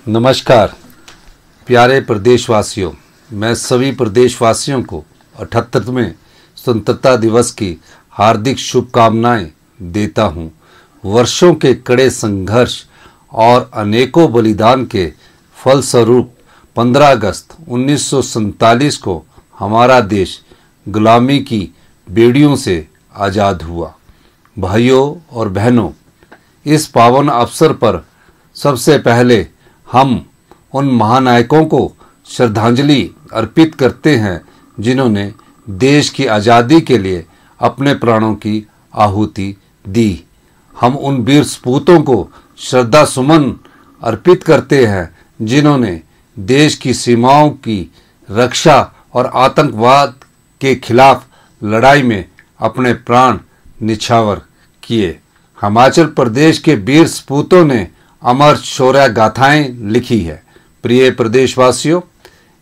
नमस्कार प्यारे प्रदेशवासियों, मैं सभी प्रदेशवासियों को 78वें स्वतंत्रता दिवस की हार्दिक शुभकामनाएं देता हूं। वर्षों के कड़े संघर्ष और अनेकों बलिदान के फलस्वरूप 15 अगस्त 1947 को हमारा देश गुलामी की बेड़ियों से आज़ाद हुआ। भाइयों और बहनों, इस पावन अवसर पर सबसे पहले हम उन महानायकों को श्रद्धांजलि अर्पित करते हैं जिन्होंने देश की आज़ादी के लिए अपने प्राणों की आहुति दी। हम उन वीर सपूतों को श्रद्धा सुमन अर्पित करते हैं जिन्होंने देश की सीमाओं की रक्षा और आतंकवाद के खिलाफ लड़ाई में अपने प्राण निछावर किए। हिमाचल प्रदेश के वीर सपूतों ने अमर शौर्य गाथाएं लिखी है। प्रिय प्रदेशवासियों,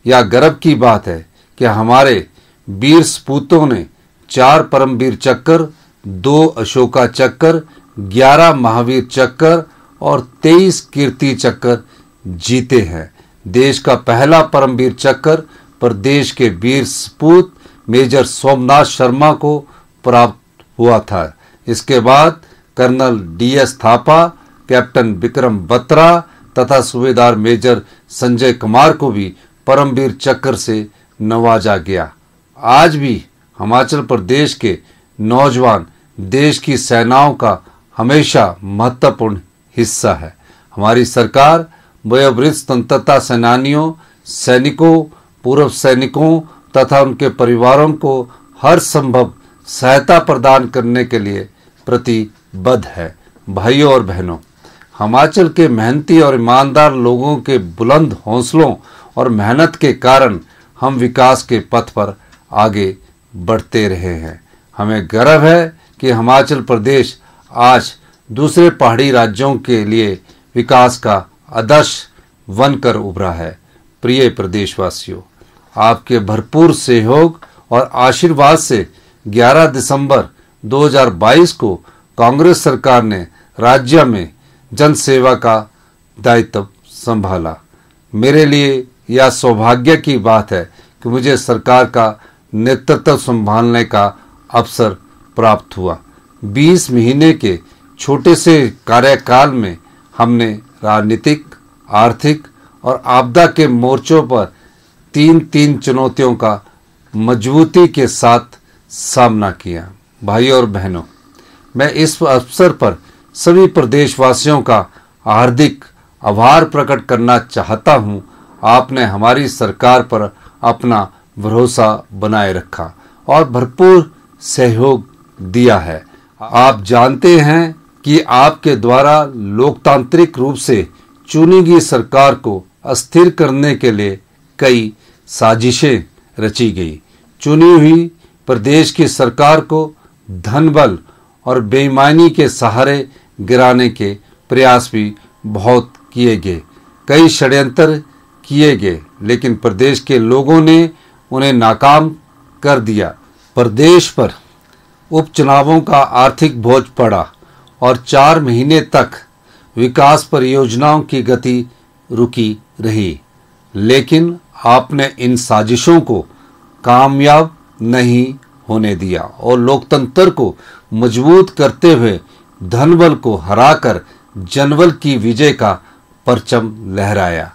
यह गर्व की बात है कि हमारे वीर सपूतों ने 4 परमवीर चक्र, 2 अशोका चक्र, 11 महावीर चक्र और 23 कीर्ति चक्र जीते हैं। देश का पहला परमवीर चक्र प्रदेश के वीर सपूत मेजर सोमनाथ शर्मा को प्राप्त हुआ था। इसके बाद colonel DS Thapa, captain Vikram Batra तथा सूबेदार मेजर संजय कुमार को भी परमवीर चक्र से नवाजा गया। आज भी हिमाचल प्रदेश के नौजवान देश की सेनाओं का हमेशा महत्वपूर्ण हिस्सा है। हमारी सरकार वयोवृद्ध स्वतंत्रता सेनानियों, सैनिकों, पूर्व सैनिकों तथा उनके परिवारों को हर संभव सहायता प्रदान करने के लिए प्रतिबद्ध है। भाइयों और बहनों, हिमाचल के मेहनती और ईमानदार लोगों के बुलंद हौसलों और मेहनत के कारण हम विकास के पथ पर आगे बढ़ते रहे हैं। हमें गर्व है कि हिमाचल प्रदेश आज दूसरे पहाड़ी राज्यों के लिए विकास का आदर्श बनकर उभरा है। प्रिय प्रदेशवासियों, आपके भरपूर सहयोग और आशीर्वाद से 11 दिसंबर 2022 को कांग्रेस सरकार ने राज्य में जन सेवा का दायित्व संभाला। मेरे लिए यह सौभाग्य की बात है कि मुझे सरकार का नेतृत्व संभालने का अवसर प्राप्त हुआ। 20 महीने के छोटे से कार्यकाल में हमने राजनीतिक, आर्थिक और आपदा के मोर्चों पर तीन चुनौतियों का मजबूती के साथ सामना किया। भाइयों और बहनों, मैं इस अवसर पर सभी प्रदेशवासियों का हार्दिक आभार प्रकट करना चाहता हूं। आपने हमारी सरकार पर अपना भरोसा बनाए रखा और भरपूर सहयोग दिया है। आप जानते हैं कि आपके द्वारा लोकतांत्रिक रूप से चुनी गई सरकार को अस्थिर करने के लिए कई साजिशें रची गई। चुनी हुई प्रदेश की सरकार को धनबल और बेईमानी के सहारे गिराने के प्रयास भी बहुत किए गए। कई षड्यंत्र किए गए, लेकिन प्रदेश के लोगों ने उन्हें नाकाम कर दिया। प्रदेश पर उपचुनावों का आर्थिक बोझ पड़ा और 4 महीने तक विकास परियोजनाओं की गति रुकी रही। लेकिन आपने इन साजिशों को कामयाब नहीं होने दिया और लोकतंत्र को मजबूत करते हुए धनबल को हराकर जनबल की विजय का परचम लहराया।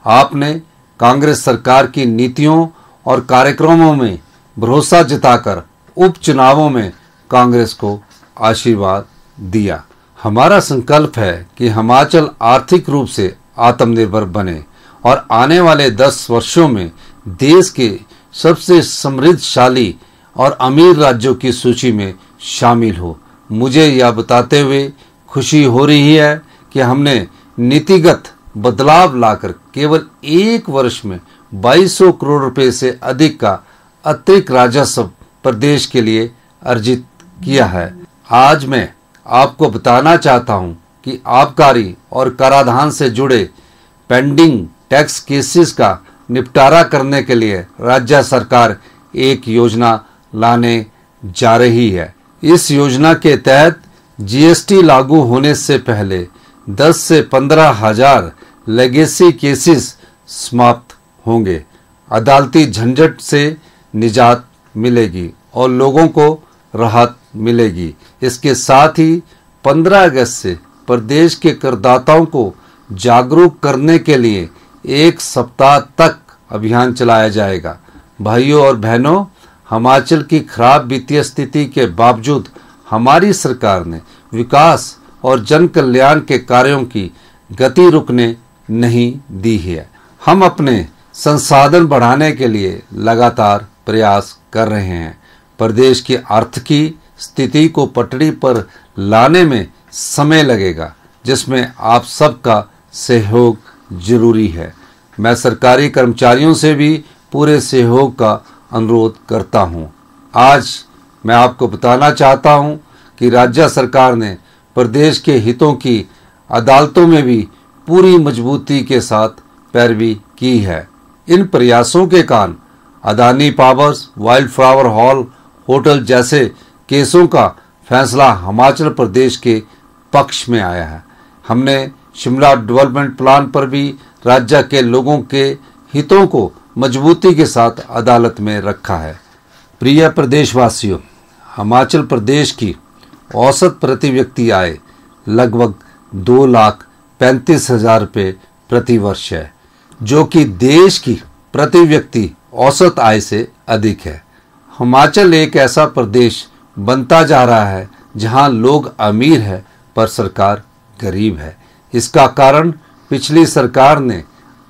आपने कांग्रेस सरकार की नीतियों और कार्यक्रमों में भरोसा जताकर उपचुनावों में कांग्रेस को आशीर्वाद दिया। हमारा संकल्प है कि हिमाचल आर्थिक रूप से आत्मनिर्भर बने और आने वाले 10 वर्षों में देश के सबसे समृद्धशाली और अमीर राज्यों की सूची में शामिल हो। मुझे यह बताते हुए खुशी हो रही है कि हमने नीतिगत बदलाव लाकर केवल 1 वर्ष में 2200 करोड़ रुपए से अधिक का अतिरिक्त राजस्व प्रदेश के लिए अर्जित किया है। आज मैं आपको बताना चाहता हूं कि आबकारी और कराधान से जुड़े पेंडिंग टैक्स केसेस का निपटारा करने के लिए राज्य सरकार एक योजना लाने जा रही है। इस योजना के तहत GST लागू होने से पहले 10 से 15 हजार लेगेसी केसेस समाप्त होंगे, अदालती झंझट से निजात मिलेगी और लोगों को राहत मिलेगी। इसके साथ ही 15 अगस्त से प्रदेश के करदाताओं को जागरूक करने के लिए 1 सप्ताह तक अभियान चलाया जाएगा। भाइयों और बहनों, हिमाचल की खराब वित्तीय स्थिति के बावजूद हमारी सरकार ने विकास और जन कल्याण के कार्यों की गति रुकने नहीं दी है। हम अपने संसाधन बढ़ाने के लिए लगातार प्रयास कर रहे हैं। प्रदेश की आर्थिक स्थिति को पटरी पर लाने में समय लगेगा, जिसमें आप सबका सहयोग जरूरी है। मैं सरकारी कर्मचारियों से भी पूरे सहयोग का अनुरोध करता हूं। आज मैं आपको बताना चाहता हूं कि राज्य सरकार ने प्रदेश के हितों की अदालतों में भी पूरी मजबूती के साथ पैरवी की है। इन प्रयासों के कारण Adani powers, wild flower hall hotel जैसे केसों का फैसला हिमाचल प्रदेश के पक्ष में आया है। हमने शिमला डेवलपमेंट प्लान पर भी राज्य के लोगों के हितों को मजबूती के साथ अदालत में रखा है। प्रिय प्रदेशवासियों, हिमाचल प्रदेश की औसत प्रति व्यक्ति आय लगभग 2,35,000 रुपये प्रति वर्ष है, जो कि देश की प्रति व्यक्ति औसत आय से अधिक है। हिमाचल एक ऐसा प्रदेश बनता जा रहा है जहां लोग अमीर है पर सरकार गरीब है। इसका कारण पिछली सरकार ने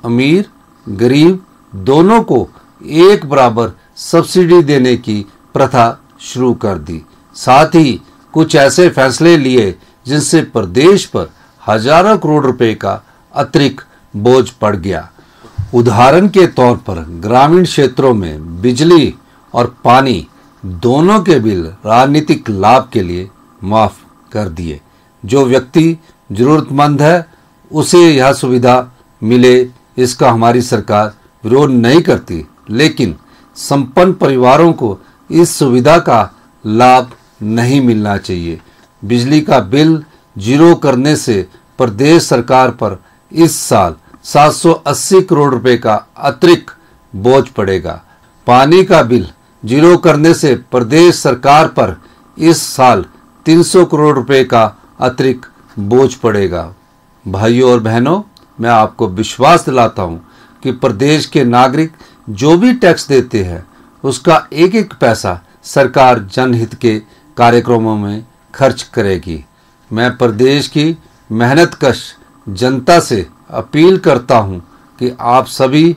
अमीर गरीब दोनों को एक बराबर सब्सिडी देने की प्रथा शुरू कर दी। साथ ही कुछ ऐसे फैसले लिए जिनसे प्रदेश पर हजारों करोड़ रुपए का अतिरिक्त बोझ पड़ गया। उदाहरण के तौर पर ग्रामीण क्षेत्रों में बिजली और पानी दोनों के बिल राजनीतिक लाभ के लिए माफ कर दिए। जो व्यक्ति जरूरतमंद है उसे यह सुविधा मिले, इसका हमारी सरकार विरोध नहीं करती, लेकिन संपन्न परिवारों को इस सुविधा का लाभ नहीं मिलना चाहिए। बिजली का बिल जीरो करने से प्रदेश सरकार पर इस साल 780 करोड़ रुपए का अतिरिक्त बोझ पड़ेगा। पानी का बिल जीरो करने से प्रदेश सरकार पर इस साल 300 करोड़ रुपए का अतिरिक्त बोझ पड़ेगा। भाइयों और बहनों, मैं आपको विश्वास दिलाता हूं कि प्रदेश के नागरिक जो भी टैक्स देते हैं उसका एक एक पैसा सरकार जनहित के कार्यक्रमों में खर्च करेगी। मैं प्रदेश की मेहनतकश जनता से अपील करता हूं कि आप सभी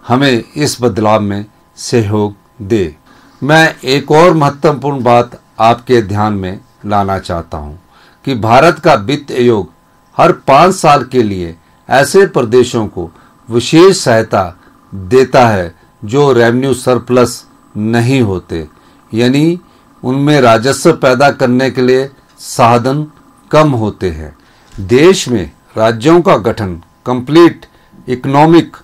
हमें इस बदलाव में सहयोग दें। मैं एक और महत्वपूर्ण बात आपके ध्यान में लाना चाहता हूं कि भारत का वित्त आयोग हर 5 साल के लिए ऐसे प्रदेशों को विशेष सहायता देता है जो रेवेन्यू सरप्लस नहीं होते, यानी उनमें राजस्व पैदा करने के लिए साधन कम होते हैं। देश में राज्यों का गठन कंप्लीट इकोनॉमिक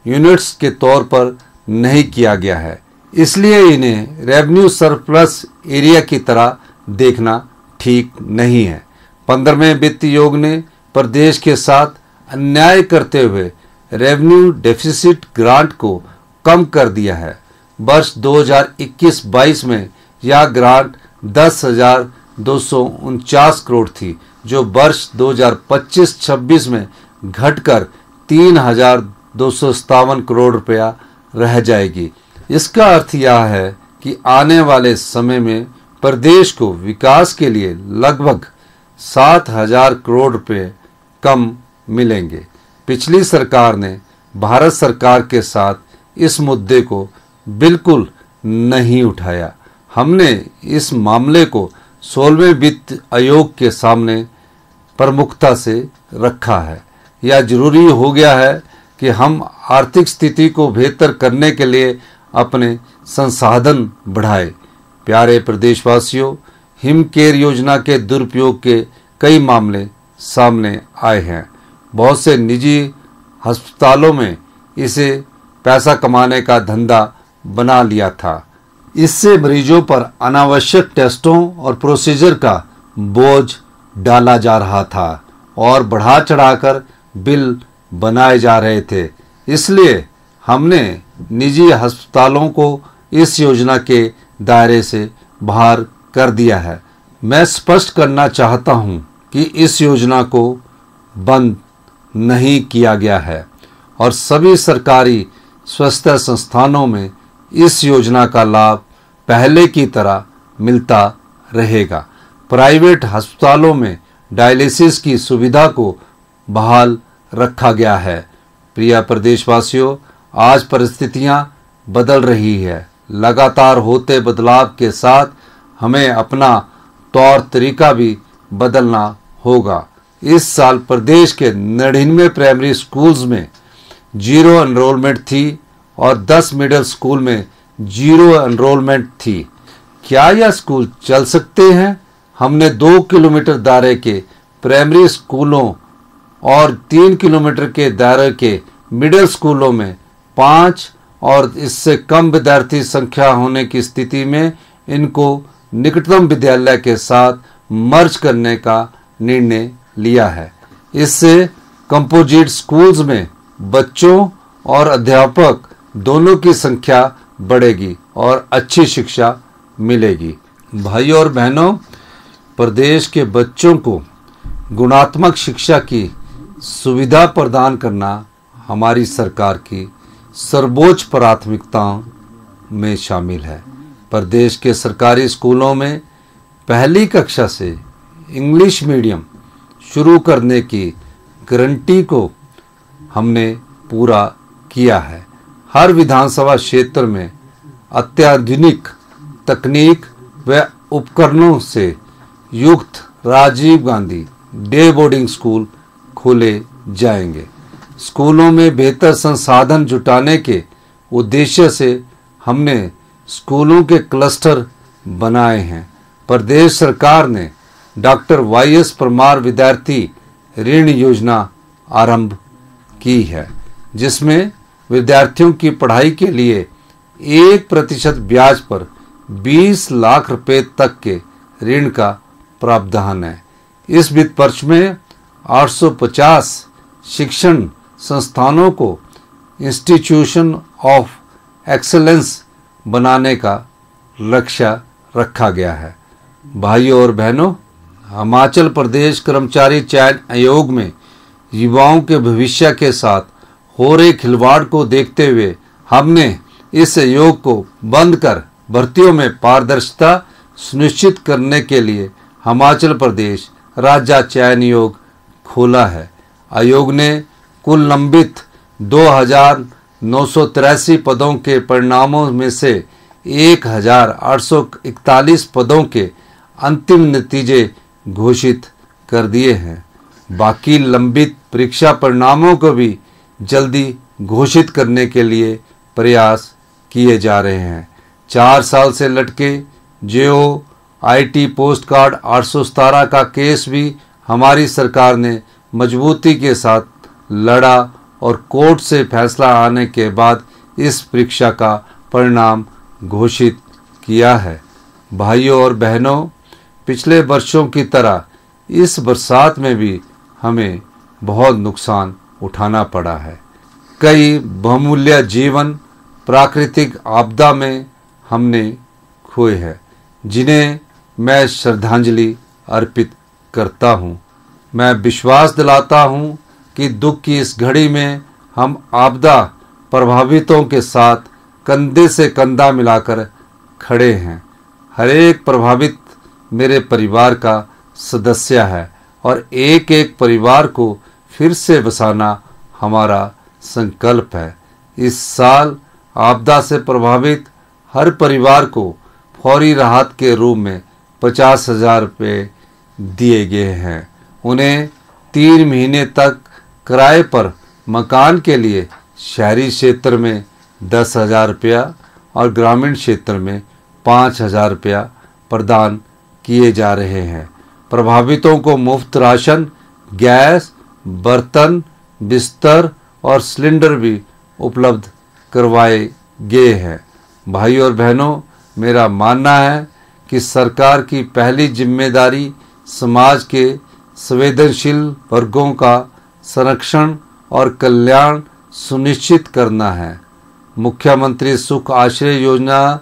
यूनिट्स के तौर पर नहीं किया गया है, इसलिए इन्हें रेवेन्यू सरप्लस एरिया की तरह देखना ठीक नहीं है। 15वें वित्त आयोग ने प्रदेश के साथ अन्याय करते हुए रेवेन्यू डेफिसिट ग्रांट को कम कर दिया है। वर्ष 2021-22 में यह ग्रांट 10,249 करोड़ थी, जो वर्ष 2025-26 में घटकर 3,257 करोड़ रुपया रह जाएगी। इसका अर्थ यह है कि आने वाले समय में प्रदेश को विकास के लिए लगभग 7,000 करोड़ रुपए कम मिलेंगे। पिछली सरकार ने भारत सरकार के साथ इस मुद्दे को बिल्कुल नहीं उठाया। हमने इस मामले को 16वें वित्त आयोग के सामने प्रमुखता से रखा है। यह जरूरी हो गया है कि हम आर्थिक स्थिति को बेहतर करने के लिए अपने संसाधन बढ़ाएं। प्यारे प्रदेशवासियों, हिम केयर योजना के दुरुपयोग के कई मामले सामने आए हैं। बहुत से निजी अस्पतालों में इसे पैसा कमाने का धंधा बना लिया था। इससे मरीजों पर अनावश्यक टेस्टों और प्रोसीजर का बोझ डाला जा रहा था और बढ़ा चढ़ाकर बिल बनाए जा रहे थे, इसलिए हमने निजी अस्पतालों को इस योजना के दायरे से बाहर कर दिया है। मैं स्पष्ट करना चाहता हूं कि इस योजना को बंद नहीं किया गया है और सभी सरकारी स्वास्थ्य संस्थानों में इस योजना का लाभ पहले की तरह मिलता रहेगा। प्राइवेट अस्पतालों में डायलिसिस की सुविधा को बहाल रखा गया है। प्रिय प्रदेशवासियों, आज परिस्थितियां बदल रही है। लगातार होते बदलाव के साथ हमें अपना तौर तरीका भी बदलना होगा। इस साल प्रदेश के 99 प्राइमरी स्कूल्स में 0 एनरोलमेंट थी और 10 मिडिल स्कूल में 0 एनरोलमेंट थी। क्या यह स्कूल चल सकते हैं? हमने 2 किलोमीटर दायरे के प्राइमरी स्कूलों और 3 किलोमीटर के दायरे के मिडिल स्कूलों में 5 और इससे कम विद्यार्थी संख्या होने की स्थिति में इनको निकटतम विद्यालय के साथ मर्ज करने का निर्णय लिया है। इससे कंपोजिट स्कूल्स में बच्चों और अध्यापक दोनों की संख्या बढ़ेगी और अच्छी शिक्षा मिलेगी। भाइयों और बहनों, प्रदेश के बच्चों को गुणात्मक शिक्षा की सुविधा प्रदान करना हमारी सरकार की सर्वोच्च प्राथमिकताओं में शामिल है। प्रदेश के सरकारी स्कूलों में पहली कक्षा से इंग्लिश मीडियम शुरू करने की गारंटी को हमने पूरा किया है। हर विधानसभा क्षेत्र में अत्याधुनिक तकनीक व उपकरणों से युक्त Rajiv Gandhi day boarding school खोले जाएंगे। स्कूलों में बेहतर संसाधन जुटाने के उद्देश्य से हमने स्कूलों के क्लस्टर बनाए हैं। प्रदेश सरकार ने डॉक्टर YS परमार विद्यार्थी ऋण योजना आरंभ की है, जिसमें विद्यार्थियों की पढ़ाई के लिए 1% ब्याज पर 20 लाख रुपए तक के ऋण का प्रावधान है। इस वित्त वर्ष में 850 शिक्षण संस्थानों को इंस्टीट्यूशन ऑफ एक्सेलेंस बनाने का लक्ष्य रखा गया है। भाइयों और बहनों, हिमाचल प्रदेश कर्मचारी चयन आयोग में युवाओं के भविष्य के साथ हो रहे खिलवाड़ को देखते हुए हमने इस आयोग को बंद कर भर्तियों में पारदर्शिता सुनिश्चित करने के लिए हिमाचल प्रदेश राज्य चयन आयोग खोला है। आयोग ने कुल लंबित 2,983 पदों के परिणामों में से 1,841 पदों के अंतिम नतीजे घोषित कर दिए हैं। बाकी लंबित परीक्षा परिणामों को भी जल्दी घोषित करने के लिए प्रयास किए जा रहे हैं। 4 साल से लटके JOIT पोस्ट कार्ड 817 का केस भी हमारी सरकार ने मजबूती के साथ लड़ा और कोर्ट से फैसला आने के बाद इस परीक्षा का परिणाम घोषित किया है। भाइयों और बहनों, पिछले वर्षों की तरह इस बरसात में भी हमें बहुत नुकसान उठाना पड़ा है। कई बहुमूल्य जीवन प्राकृतिक आपदा में हमने खोए हैं, जिन्हें मैं श्रद्धांजलि अर्पित करता हूँ। मैं विश्वास दिलाता हूँ कि दुख की इस घड़ी में हम आपदा प्रभावितों के साथ कंधे से कंधा मिलाकर खड़े हैं। हर एक प्रभावित मेरे परिवार का सदस्य है और एक एक परिवार को फिर से बसाना हमारा संकल्प है। इस साल आपदा से प्रभावित हर परिवार को फौरी राहत के रूप में 50,000 रुपये दिए गए हैं। उन्हें 3 महीने तक किराए पर मकान के लिए शहरी क्षेत्र में 10,000 रुपया और ग्रामीण क्षेत्र में 5,000 रुपया प्रदान किए जा रहे हैं। प्रभावितों को मुफ्त राशन, गैस, बर्तन, बिस्तर और सिलेंडर भी उपलब्ध करवाए गए हैं। भाइयों और बहनों, मेरा मानना है कि सरकार की पहली जिम्मेदारी समाज के संवेदनशील वर्गों का संरक्षण और कल्याण सुनिश्चित करना है। मुख्यमंत्री सुख आश्रय योजना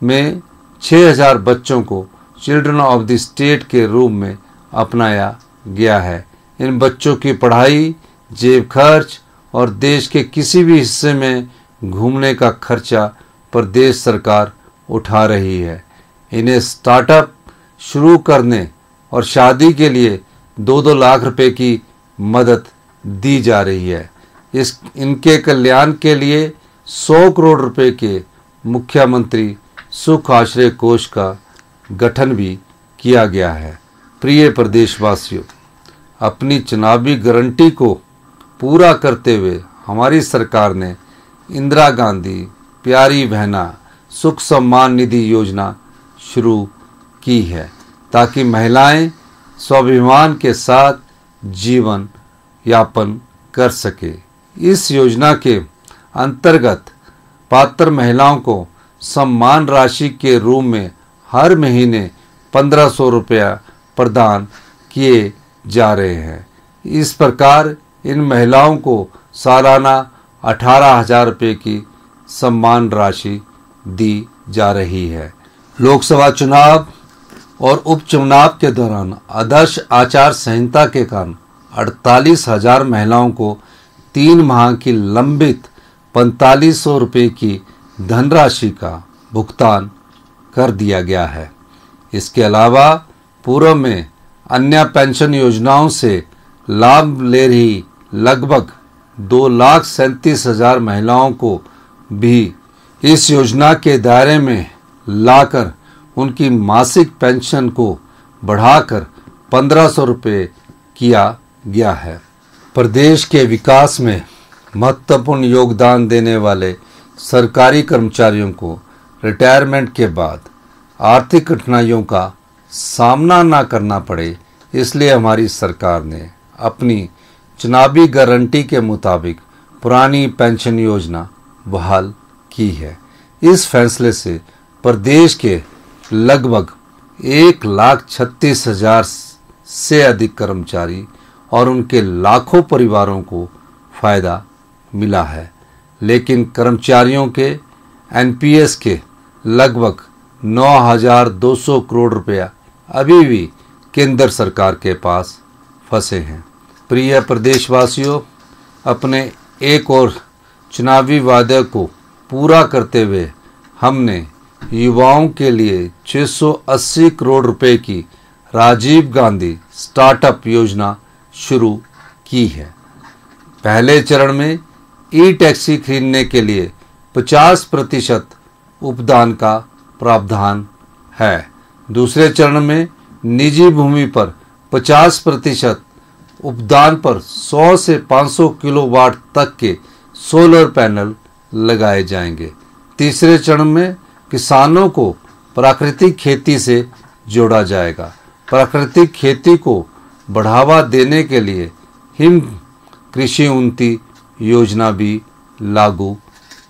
में 6000 बच्चों को चिल्ड्रन ऑफ द स्टेट के रूप में अपनाया गया है। इन बच्चों की पढ़ाई, जेब खर्च और देश के किसी भी हिस्से में घूमने का खर्चा प्रदेश सरकार उठा रही है। इन्हें स्टार्टअप शुरू करने और शादी के लिए 2-2 लाख रुपए की मदद दी जा रही है। इनके कल्याण के लिए 100 करोड़ रुपए के मुख्यमंत्री सुख आश्रय कोष का गठन भी किया गया है। प्रिय प्रदेशवासियों, अपनी चुनावी गारंटी को पूरा करते हुए हमारी सरकार ने इंदिरा गांधी प्यारी बहना सुख सम्मान निधि योजना शुरू की है ताकि महिलाएं स्वाभिमान के साथ जीवन यापन कर सके। इस योजना के अंतर्गत पात्र महिलाओं को सम्मान राशि के रूप में हर महीने 1500 रुपया प्रदान किए जा रहे हैं। इस प्रकार इन महिलाओं को सालाना 18,000 रुपये की सम्मान राशि दी जा रही है। लोकसभा चुनाव और उपचुनाव के दौरान आदर्श आचार संहिता के कारण 48,000 महिलाओं को 3 माह की लंबित 4500 रुपये की धनराशि का भुगतान कर दिया गया है। इसके अलावा पूर्व में अन्य पेंशन योजनाओं से लाभ ले रही लगभग 2,37,000 महिलाओं को भी इस योजना के दायरे में लाकर उनकी मासिक पेंशन को बढ़ाकर 1500 रुपये किया गया है। प्रदेश के विकास में महत्वपूर्ण योगदान देने वाले सरकारी कर्मचारियों को रिटायरमेंट के बाद आर्थिक कठिनाइयों का सामना न करना पड़े, इसलिए हमारी सरकार ने अपनी चुनावी गारंटी के मुताबिक पुरानी पेंशन योजना बहाल की है। इस फैसले से प्रदेश के लगभग 1,36,000 से अधिक कर्मचारी और उनके लाखों परिवारों को फायदा मिला है, लेकिन कर्मचारियों के एनपीएस के लगभग 9,200 करोड़ रुपया अभी भी केंद्र सरकार के पास फंसे हैं। प्रिय प्रदेशवासियों, अपने एक और चुनावी वादे को पूरा करते हुए हमने युवाओं के लिए 680 करोड़ रुपए की राजीव गांधी स्टार्टअप योजना शुरू की है। पहले चरण में ई टैक्सी खरीदने के लिए 50% उपदान का प्रावधान है। दूसरे चरण में निजी भूमि पर 50% उपदान पर 100 से 500 किलोवाट तक के सोलर पैनल लगाए जाएंगे। तीसरे चरण में किसानों को प्राकृतिक खेती से जोड़ा जाएगा। प्राकृतिक खेती को बढ़ावा देने के लिए हिम कृषि उन्नति योजना भी लागू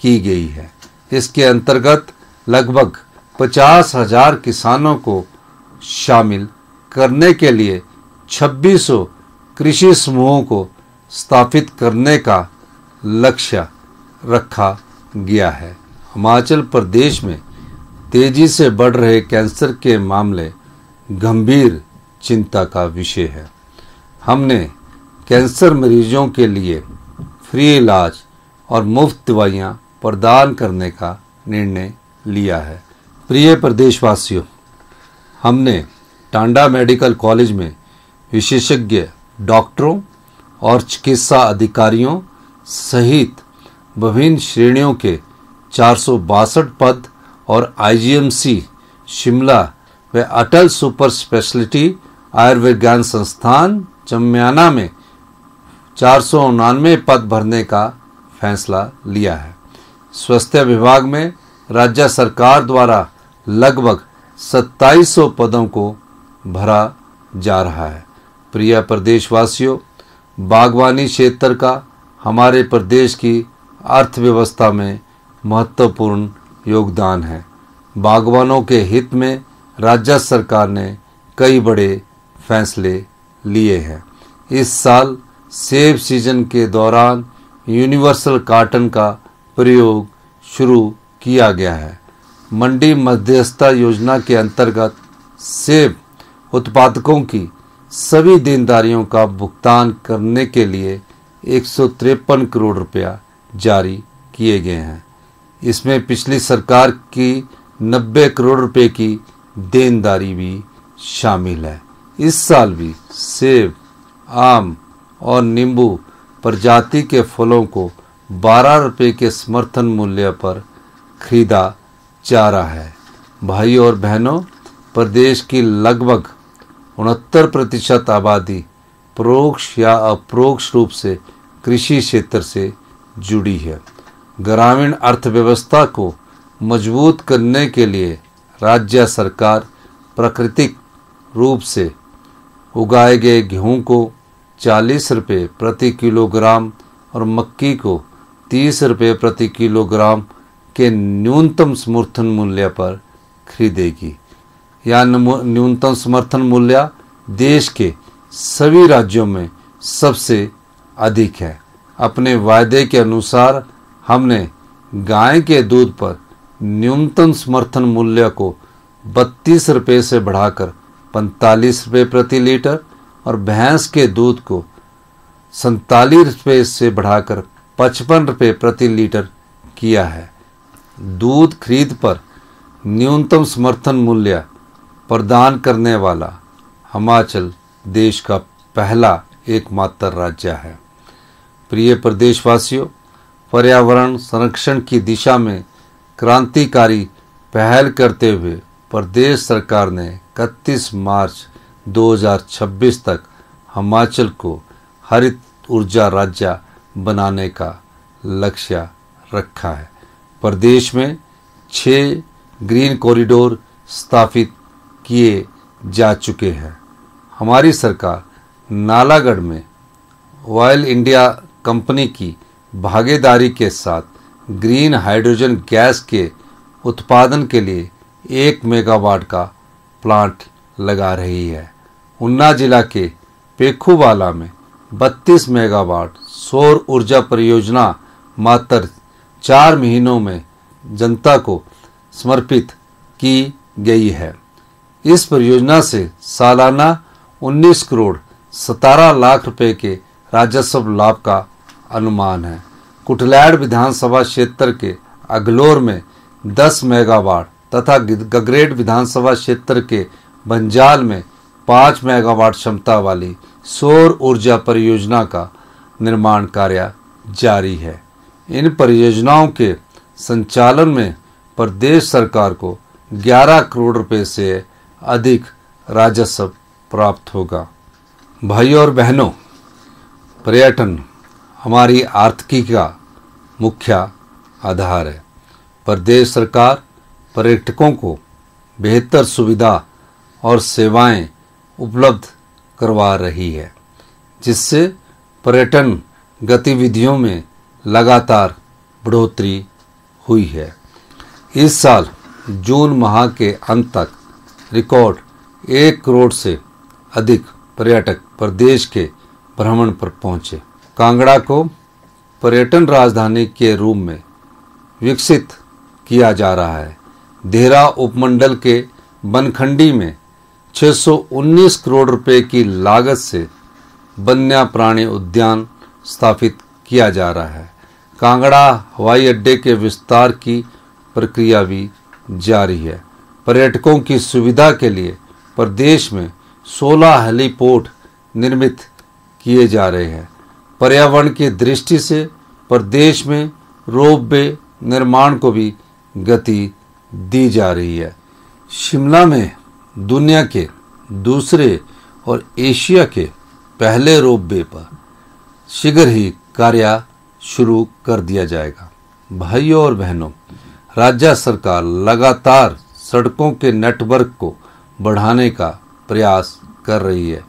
की गई है। इसके अंतर्गत लगभग 50,000 किसानों को शामिल करने के लिए 2600 कृषि समूहों को स्थापित करने का लक्ष्य रखा गया है। हिमाचल प्रदेश में तेजी से बढ़ रहे कैंसर के मामले गंभीर चिंता का विषय है। हमने कैंसर मरीजों के लिए फ्री इलाज और मुफ्त दवाइयाँ प्रदान करने का निर्णय लिया है। प्रिय प्रदेशवासियों, हमने टांडा मेडिकल कॉलेज में विशेषज्ञ डॉक्टरों और चिकित्सा अधिकारियों सहित विभिन्न श्रेणियों के 462 पद और आईजीएमसी शिमला व अटल सुपर स्पेशलिटी आयुर्विज्ञान संस्थान चम्याना में 499 पद भरने का फैसला लिया है। स्वास्थ्य विभाग में राज्य सरकार द्वारा लगभग 2700 पदों को भरा जा रहा है। प्रिय प्रदेशवासियों, बागवानी क्षेत्र का हमारे प्रदेश की अर्थव्यवस्था में महत्वपूर्ण योगदान है। बागवानों के हित में राज्य सरकार ने कई बड़े फैसले लिए हैं। इस साल सेब सीजन के दौरान यूनिवर्सल कार्टन का प्रयोग शुरू किया गया है। मंडी मध्यस्थता योजना के अंतर्गत सेब उत्पादकों की सभी देनदारियों का भुगतान करने के लिए 153 करोड़ रुपया जारी किए गए हैं। इसमें पिछली सरकार की 90 करोड़ रुपए की देनदारी भी शामिल है। इस साल भी सेब, आम और नींबू प्रजाति के फलों को 12 रुपये के समर्थन मूल्य पर खरीदा जा रहा है। भाई और बहनों, प्रदेश की लगभग 69% आबादी परोक्ष या अपरोक्ष रूप से कृषि क्षेत्र से जुड़ी है। ग्रामीण अर्थव्यवस्था को मजबूत करने के लिए राज्य सरकार प्राकृतिक रूप से उगाए गए गेहूं को 40 रुपये प्रति किलोग्राम और मक्की को 30 रुपये प्रति किलोग्राम के न्यूनतम समर्थन मूल्य पर खरीदेगी। यह न्यूनतम समर्थन मूल्य देश के सभी राज्यों में सबसे अधिक है। अपने वायदे के अनुसार हमने गाय के दूध पर न्यूनतम समर्थन मूल्य को 32 रुपये से बढ़ाकर 45 रुपये प्रति लीटर और भैंस के दूध को 47 रुपये से बढ़ाकर 55 रुपये प्रति लीटर किया है। दूध खरीद पर न्यूनतम समर्थन मूल्य प्रदान करने वाला हिमाचल देश का पहला एकमात्र राज्य है। प्रिय प्रदेशवासियों, पर्यावरण संरक्षण की दिशा में क्रांतिकारी पहल करते हुए प्रदेश सरकार ने 31 मार्च 2026 तक हिमाचल को हरित ऊर्जा राज्य बनाने का लक्ष्य रखा है। प्रदेश में 6 ग्रीन कॉरिडोर स्थापित किए जा चुके हैं। हमारी सरकार नालागढ़ में ऑयल इंडिया कंपनी की भागीदारी के साथ ग्रीन हाइड्रोजन गैस के उत्पादन के लिए 1 मेगावाट का प्लांट लगा रही है। ऊना जिला के पेखूवाला में 32 मेगावाट सौर ऊर्जा परियोजना मात्र 4 महीनों में जनता को समर्पित की गई है। इस परियोजना से सालाना 19 करोड़ 17 लाख रुपए के राजस्व लाभ का अनुमान है। कुटलैड़ विधानसभा क्षेत्र के अगलोर में 10 मेगावाट तथा गगरेट विधानसभा क्षेत्र के बंजाल में 5 मेगावाट क्षमता वाली सौर ऊर्जा परियोजना का निर्माण कार्य जारी है। इन परियोजनाओं के संचालन में प्रदेश सरकार को 11 करोड़ रुपए से अधिक राजस्व प्राप्त होगा। भाइयों और बहनों, पर्यटन हमारी आर्थिकी का मुख्य आधार है। प्रदेश सरकार पर्यटकों को बेहतर सुविधा और सेवाएं उपलब्ध करवा रही है, जिससे पर्यटन गतिविधियों में लगातार बढ़ोतरी हुई है। इस साल जून माह के अंत तक रिकॉर्ड 1 करोड़ से अधिक पर्यटक प्रदेश के भ्रमण पर पहुंचे। कांगड़ा को पर्यटन राजधानी के रूप में विकसित किया जा रहा है। देहरा उपमंडल के बनखंडी में 619 करोड़ रुपए की लागत से वन्य प्राणी उद्यान स्थापित किया जा रहा है। कांगड़ा हवाई अड्डे के विस्तार की प्रक्रिया भी जारी है। पर्यटकों की सुविधा के लिए प्रदेश में 16 हेलीपोर्ट निर्मित किए जा रहे हैं। पर्यावरण की दृष्टि से प्रदेश में रोपवे निर्माण को भी गति दी जा रही है। शिमला में दुनिया के दूसरे और एशिया के पहले रोपवे पर शीघ्र ही कार्य शुरू कर दिया जाएगा। भाइयों और बहनों, राज्य सरकार लगातार सड़कों के नेटवर्क को बढ़ाने का प्रयास कर रही है।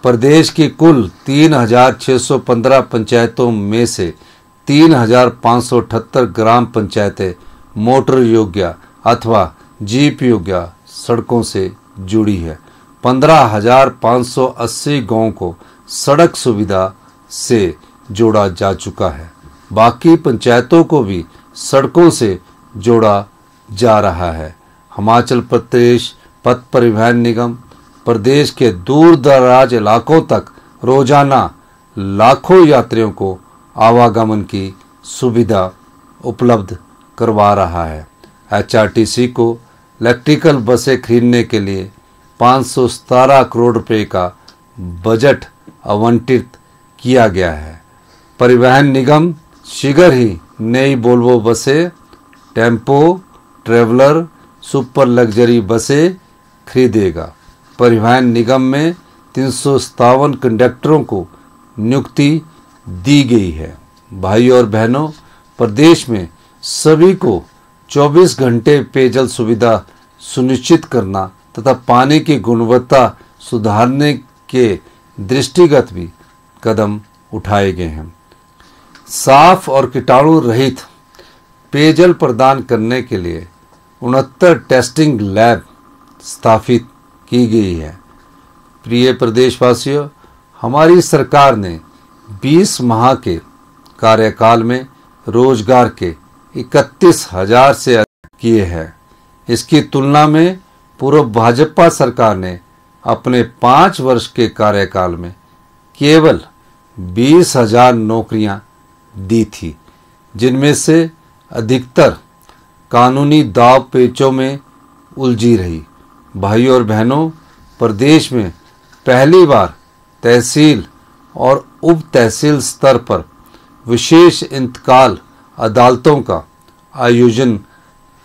प्रदेश की कुल 3,615 पंचायतों में से 3,578 ग्राम पंचायतें मोटर योग्य अथवा जीप योग्य सड़कों से जुड़ी है। 15,580 गांवों को सड़क सुविधा से जोड़ा जा चुका है। बाकी पंचायतों को भी सड़कों से जोड़ा जा रहा है। हिमाचल प्रदेश पथ परिवहन निगम प्रदेश के दूर दराज इलाकों तक रोजाना लाखों यात्रियों को आवागमन की सुविधा उपलब्ध करवा रहा है। एचआरटीसी को इलेक्ट्रिकल बसें खरीदने के लिए 517 करोड़ रुपए का बजट आवंटित किया गया है। परिवहन निगम शीघ्र ही नई वोल्वो बसें, टेम्पो, ट्रैवलर, सुपर लग्जरी बसें खरीदेगा। परिवहन निगम में 357 कंडक्टरों को नियुक्ति दी गई है। भाई और बहनों, प्रदेश में सभी को 24 घंटे पेयजल सुविधा सुनिश्चित करना तथा पानी की गुणवत्ता सुधारने के दृष्टिगत भी कदम उठाए गए हैं। साफ और कीटाणु रहित पेयजल प्रदान करने के लिए 69 टेस्टिंग लैब स्थापित की गई है। प्रिय प्रदेशवासियों, हमारी सरकार ने 20 माह के कार्यकाल में रोजगार के 31,000 से अधिक किए हैं। इसकी तुलना में पूर्व भाजपा सरकार ने अपने 5 वर्ष के कार्यकाल में केवल 20,000 नौकरियां दी थी, जिनमें से अधिकतर कानूनी दाव पेचों में उलझी रही। भाई और बहनों, प्रदेश में पहली बार तहसील और उप तहसील स्तर पर विशेष इंतकाल अदालतों का आयोजन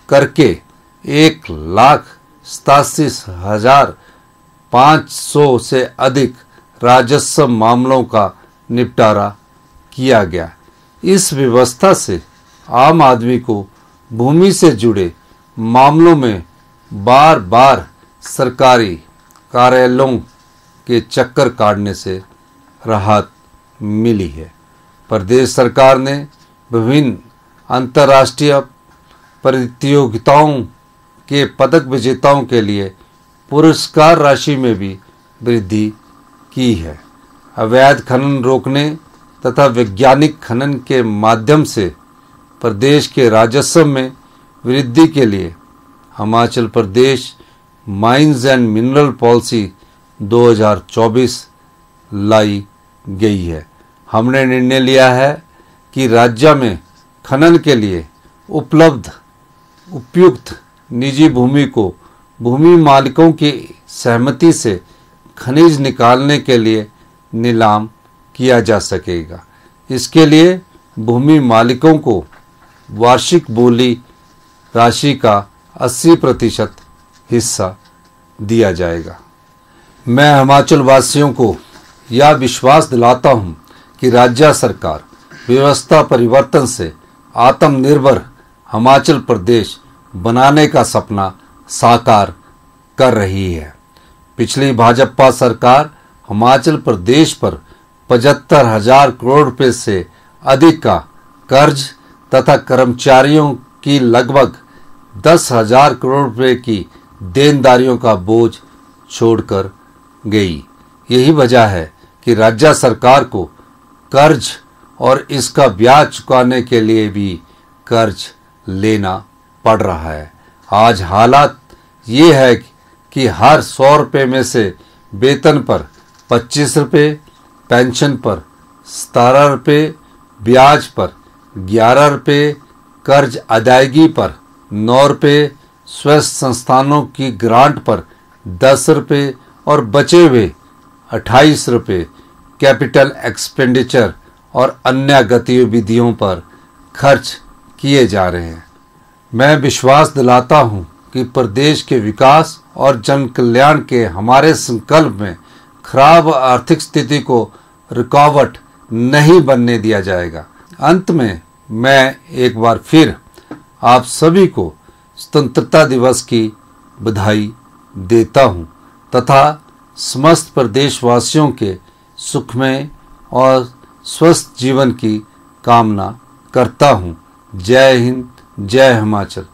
करके 1,87,500 से अधिक राजस्व मामलों का निपटारा किया गया। इस व्यवस्था से आम आदमी को भूमि से जुड़े मामलों में बार बार सरकारी कार्यालयों के चक्कर काटने से राहत मिली है। प्रदेश सरकार ने विभिन्न अंतर्राष्ट्रीय प्रतियोगिताओं के पदक विजेताओं के लिए पुरस्कार राशि में भी वृद्धि की है। अवैध खनन रोकने तथा वैज्ञानिक खनन के माध्यम से प्रदेश के राजस्व में वृद्धि के लिए Himachal Pradesh mines and mineral policy 2024 लाई गई है। हमने निर्णय लिया है कि राज्य में खनन के लिए उपलब्ध उपयुक्त निजी भूमि को भूमि मालिकों की सहमति से खनिज निकालने के लिए नीलाम किया जा सकेगा। इसके लिए भूमि मालिकों को वार्षिक बोली राशि का 80% हिस्सा दिया जाएगा। मैं हिमाचल वासियों को यह विश्वास दिलाता हूं कि राज्य सरकार व्यवस्था परिवर्तन से आत्मनिर्भर हिमाचल प्रदेश बनाने का सपना साकार कर रही है। पिछली भाजपा सरकार हिमाचल प्रदेश पर 75,000 करोड़ रुपए से अधिक का कर्ज तथा कर्मचारियों की लगभग 10,000 करोड़ रुपए की देनदारियों का बोझ छोड़कर गई। यही वजह है कि राज्य सरकार को कर्ज और इसका ब्याज चुकाने के लिए भी कर्ज लेना पड़ रहा है। आज हालात ये है कि हर 100 रुपये में से वेतन पर 25 रुपये, पेंशन पर 17 रुपये, ब्याज पर 11 रुपये, कर्ज अदायगी पर 9 रुपये, स्वास्थ्य संस्थानों की ग्रांट पर 10 रुपये और बचे हुए 28 रुपये कैपिटल एक्सपेंडिचर और अन्य गतिविधियों पर खर्च किए जा रहे हैं। मैं विश्वास दिलाता हूं कि प्रदेश के विकास और जन कल्याण के हमारे संकल्प में खराब आर्थिक स्थिति को रुकावट नहीं बनने दिया जाएगा। अंत में मैं एक बार फिर आप सभी को स्वतंत्रता दिवस की बधाई देता हूं तथा समस्त प्रदेशवासियों के सुखमय और स्वस्थ जीवन की कामना करता हूं। जय हिंद, जय हिमाचल।